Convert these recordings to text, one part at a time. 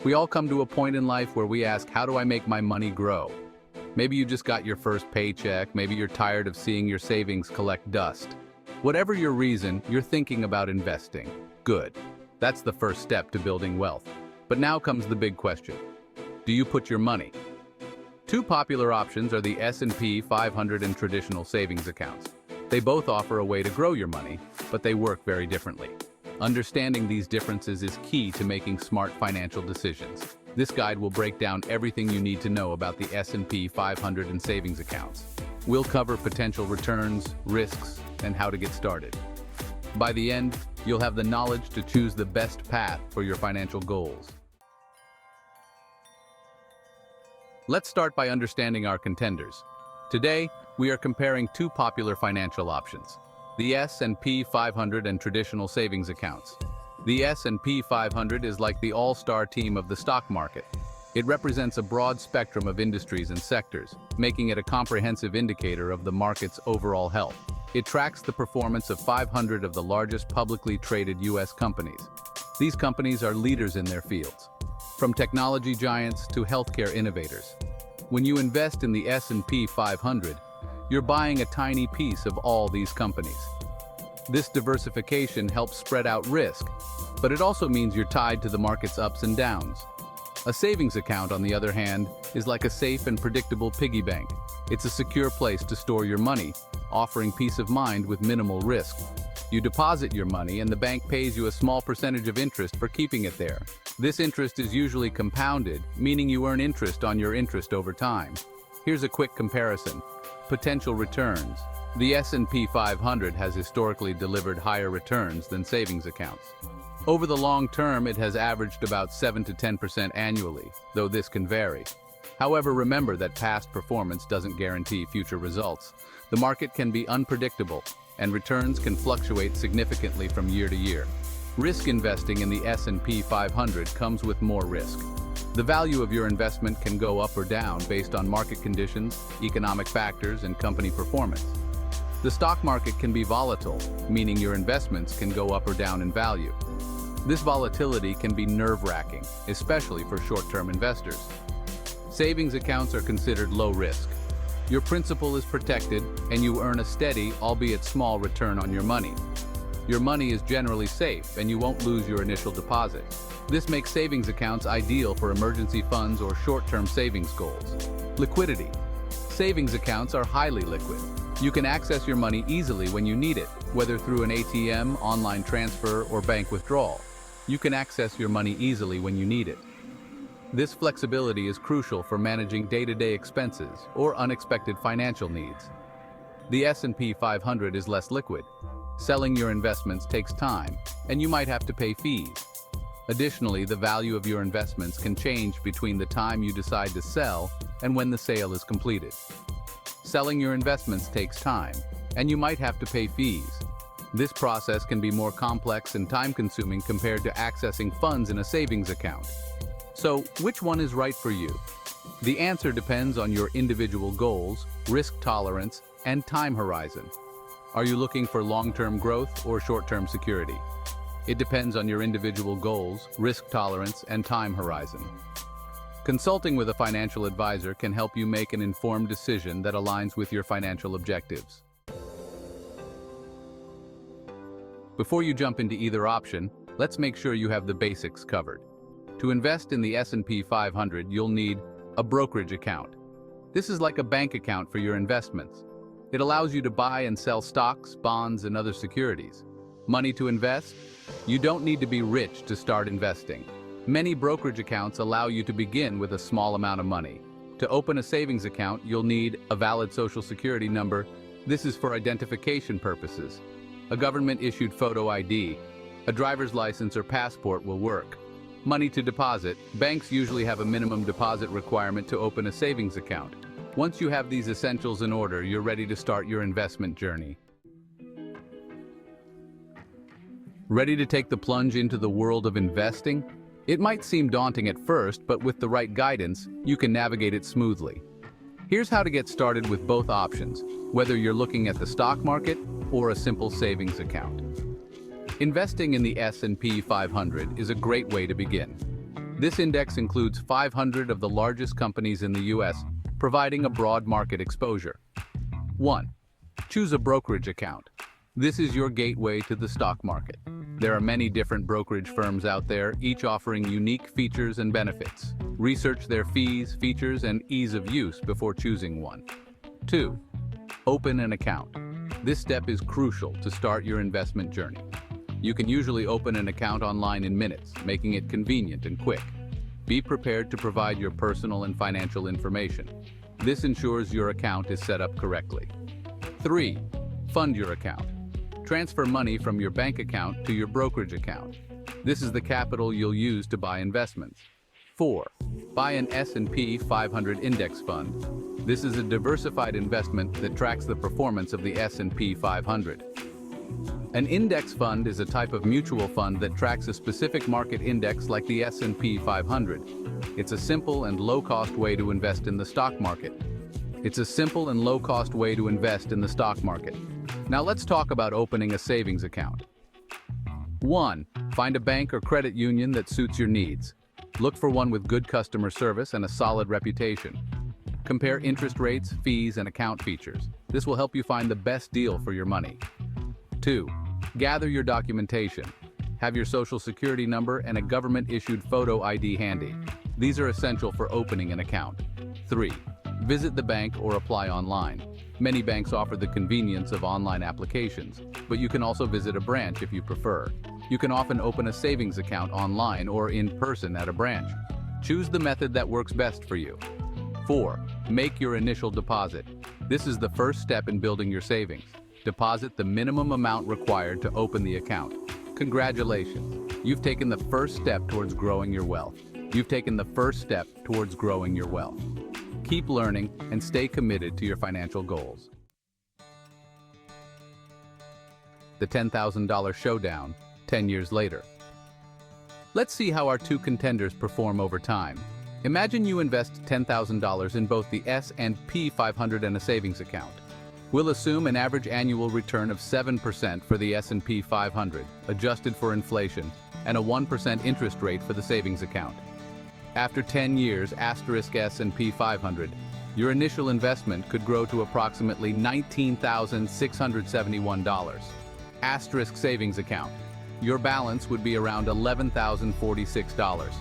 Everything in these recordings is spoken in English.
We all come to a point in life where we ask, how do I make my money grow? Maybe you just got your first paycheck, maybe you're tired of seeing your savings collect dust. Whatever your reason, you're thinking about investing. Good. That's the first step to building wealth. But now comes the big question. Do you put your money? Two popular options are the S&P 500 and traditional savings accounts. They both offer a way to grow your money, but they work very differently. Understanding these differences is key to making smart financial decisions. This guide will break down everything you need to know about the S&P 500 and savings accounts. We'll cover potential returns, risks, and how to get started. By the end, you'll have the knowledge to choose the best path for your financial goals. Let's start by understanding our contenders. Today, we are comparing two popular financial options, the S&P 500 and traditional savings accounts. The S&P 500 is like the all-star team of the stock market. It represents a broad spectrum of industries and sectors, making it a comprehensive indicator of the market's overall health. It tracks the performance of 500 of the largest publicly traded U.S. companies. These companies are leaders in their fields, from technology giants to healthcare innovators. When you invest in the S&P 500, you're buying a tiny piece of all these companies. This diversification helps spread out risk, but it also means you're tied to the market's ups and downs. A savings account, on the other hand, is like a safe and predictable piggy bank. It's a secure place to store your money, offering peace of mind with minimal risk. You deposit your money and the bank pays you a small percentage of interest for keeping it there. This interest is usually compounded, meaning you earn interest on your interest over time. Here's a quick comparison. Potential returns. The S&P 500 has historically delivered higher returns than savings accounts. Over the long term, it has averaged about 7 to 10% annually, though this can vary. However, remember that past performance doesn't guarantee future results. The market can be unpredictable, and returns can fluctuate significantly from year to year. Risk investing in the S&P 500 comes with more risk. The value of your investment can go up or down based on market conditions, economic factors, and company performance. The stock market can be volatile, meaning your investments can go up or down in value. This volatility can be nerve-wracking, especially for short-term investors. Savings accounts are considered low risk. Your principal is protected, and you earn a steady, albeit small, return on your money. Your money is generally safe, and you won't lose your initial deposit. This makes savings accounts ideal for emergency funds or short-term savings goals. Liquidity. Savings accounts are highly liquid. You can access your money easily when you need it, whether through an ATM, online transfer, or bank withdrawal. You can access your money easily when you need it. This flexibility is crucial for managing day-to-day expenses or unexpected financial needs. The S&P 500 is less liquid. Selling your investments takes time, and you might have to pay fees. Additionally, the value of your investments can change between the time you decide to sell and when the sale is completed. Selling your investments takes time, and you might have to pay fees. This process can be more complex and time-consuming compared to accessing funds in a savings account. So, which one is right for you? The answer depends on your individual goals, risk tolerance, and time horizon. Are you looking for long-term growth or short-term security? It depends on your individual goals, risk tolerance, and time horizon. Consulting with a financial advisor can help you make an informed decision that aligns with your financial objectives. Before you jump into either option, let's make sure you have the basics covered. To invest in the S&P 500, you'll need a brokerage account. This is like a bank account for your investments. It allows you to buy and sell stocks, bonds, and other securities. Money to invest? You don't need to be rich to start investing. Many brokerage accounts allow you to begin with a small amount of money. To open a savings account, you'll need a valid Social Security number. This is for identification purposes. A government-issued photo ID, a driver's license or passport will work. Money to deposit. Banks usually have a minimum deposit requirement to open a savings account. Once you have these essentials in order, you're ready to start your investment journey. Ready to take the plunge into the world of investing? It might seem daunting at first, but with the right guidance, you can navigate it smoothly. Here's how to get started with both options, whether you're looking at the stock market or a simple savings account. Investing in the S&P 500 is a great way to begin. This index includes 500 of the largest companies in the U.S., providing a broad market exposure. 1. Choose a brokerage account. This is your gateway to the stock market. There are many different brokerage firms out there, each offering unique features and benefits. Research their fees, features, and ease of use before choosing one. 2. Open an account. This step is crucial to start your investment journey. You can usually open an account online in minutes, making it convenient and quick. Be prepared to provide your personal and financial information. This ensures your account is set up correctly. 3. Fund your account. Transfer money from your bank account to your brokerage account. This is the capital you'll use to buy investments. 4. Buy an S&P 500 index fund. This is a diversified investment that tracks the performance of the S&P 500. An index fund is a type of mutual fund that tracks a specific market index like the S&P 500. It's a simple and low-cost way to invest in the stock market. Now let's talk about opening a savings account. 1. Find a bank or credit union that suits your needs. Look for one with good customer service and a solid reputation. Compare interest rates, fees, and account features. This will help you find the best deal for your money. 2. Gather your documentation. Have your social security number and a government-issued photo ID handy. These are essential for opening an account. 3. Visit the bank or apply online. Many banks offer the convenience of online applications, but you can also visit a branch if you prefer. You can often open a savings account online or in person at a branch. Choose the method that works best for you. 4. Make your initial deposit. This is the first step in building your savings. Deposit the minimum amount required to open the account. Congratulations! You've taken the first step towards growing your wealth. Keep learning and stay committed to your financial goals. The $10,000 Showdown, 10 years later. Let's see how our two contenders perform over time. Imagine you invest $10,000 in both the S&P 500 and a savings account. We'll assume an average annual return of 7% for the S&P 500, adjusted for inflation, and a 1% interest rate for the savings account. After 10 years *S&P 500, your initial investment could grow to approximately $19,671. Savings account. Your balance would be around $11,046.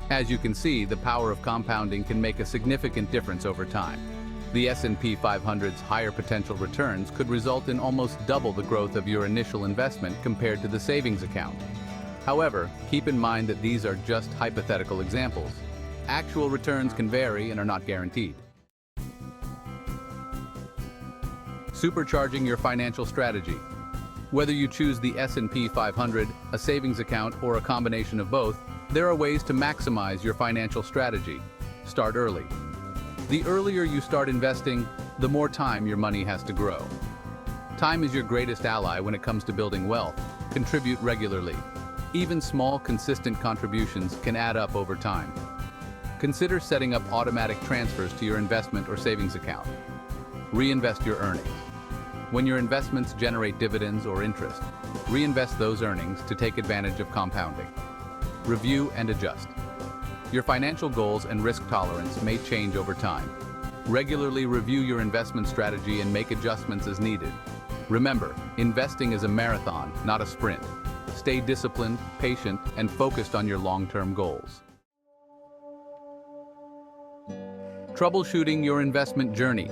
As you can see, the power of compounding can make a significant difference over time. The S&P 500's higher potential returns could result in almost double the growth of your initial investment compared to the savings account. However, keep in mind that these are just hypothetical examples. Actual returns can vary and are not guaranteed. Supercharging your financial strategy. Whether you choose the S&P 500, a savings account, or a combination of both, there are ways to maximize your financial strategy. Start early. The earlier you start investing, the more time your money has to grow. Time is your greatest ally when it comes to building wealth. Contribute regularly. Even small, consistent contributions can add up over time. Consider setting up automatic transfers to your investment or savings account. Reinvest your earnings. When your investments generate dividends or interest, reinvest those earnings to take advantage of compounding. Review and adjust. Your financial goals and risk tolerance may change over time. Regularly review your investment strategy and make adjustments as needed. Remember, investing is a marathon, not a sprint. Stay disciplined, patient, and focused on your long-term goals. Troubleshooting your investment journey.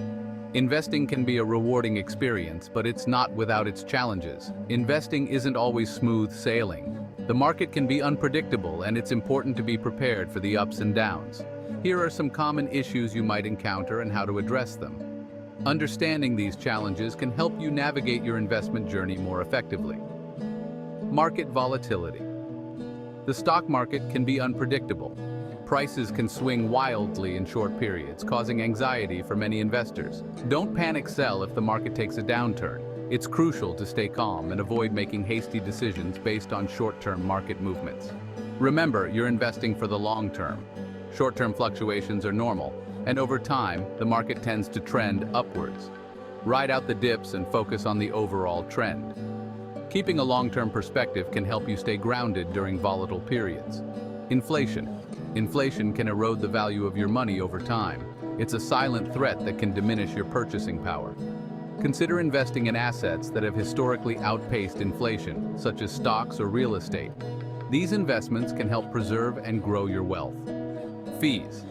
Investing can be a rewarding experience, but it's not without its challenges. Investing isn't always smooth sailing. The market can be unpredictable, and it's important to be prepared for the ups and downs. Here are some common issues you might encounter and how to address them. Understanding these challenges can help you navigate your investment journey more effectively. Market volatility. The stock market can be unpredictable. Prices can swing wildly in short periods, causing anxiety for many investors. Don't panic sell if the market takes a downturn. It's crucial to stay calm and avoid making hasty decisions based on short-term market movements. Remember, you're investing for the long term. Short-term fluctuations are normal, and over time, the market tends to trend upwards. Ride out the dips and focus on the overall trend. Keeping a long-term perspective can help you stay grounded during volatile periods. Inflation. Inflation can erode the value of your money over time. It's a silent threat that can diminish your purchasing power. Consider investing in assets that have historically outpaced inflation, such as stocks or real estate. These investments can help preserve and grow your wealth. Fees.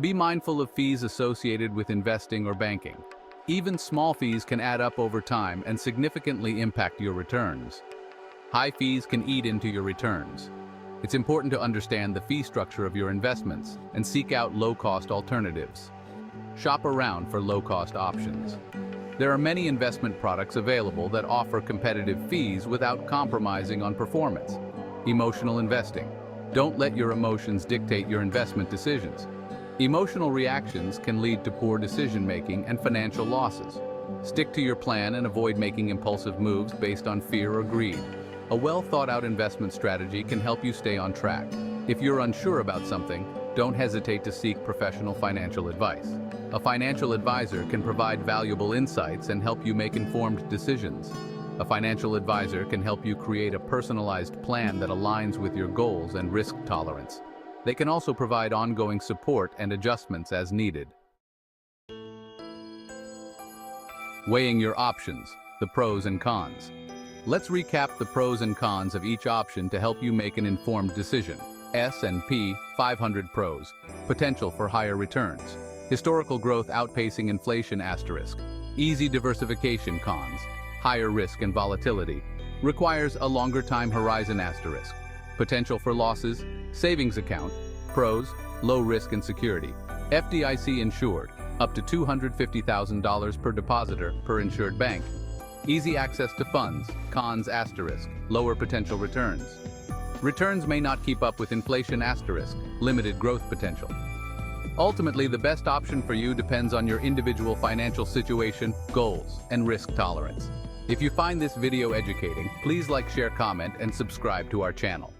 Be mindful of fees associated with investing or banking. Even small fees can add up over time and significantly impact your returns. High fees can eat into your returns. It's important to understand the fee structure of your investments and seek out low-cost alternatives. Shop around for low-cost options. There are many investment products available that offer competitive fees without compromising on performance. Emotional investing. Don't let your emotions dictate your investment decisions. Emotional reactions can lead to poor decision-making and financial losses. Stick to your plan and avoid making impulsive moves based on fear or greed. A well-thought-out investment strategy can help you stay on track. If you're unsure about something, don't hesitate to seek professional financial advice. A financial advisor can provide valuable insights and help you make informed decisions. A financial advisor can help you create a personalized plan that aligns with your goals and risk tolerance. They can also provide ongoing support and adjustments as needed. Weighing your options, the pros and cons. Let's recap the pros and cons of each option to help you make an informed decision. S&P 500 pros. Potential for higher returns. Historical growth outpacing inflation asterisk. Easy diversification cons. Higher risk and volatility. Requires a longer time horizon asterisk. Potential for losses. Savings account. Pros. Low risk and security. FDIC insured. Up to $250,000 per depositor per insured bank. Easy access to funds. Cons asterisk. Lower potential returns. Returns may not keep up with inflation asterisk. Limited growth potential. Ultimately, the best option for you depends on your individual financial situation, goals, and risk tolerance. If you find this video educating, please like, share, comment, and subscribe to our channel.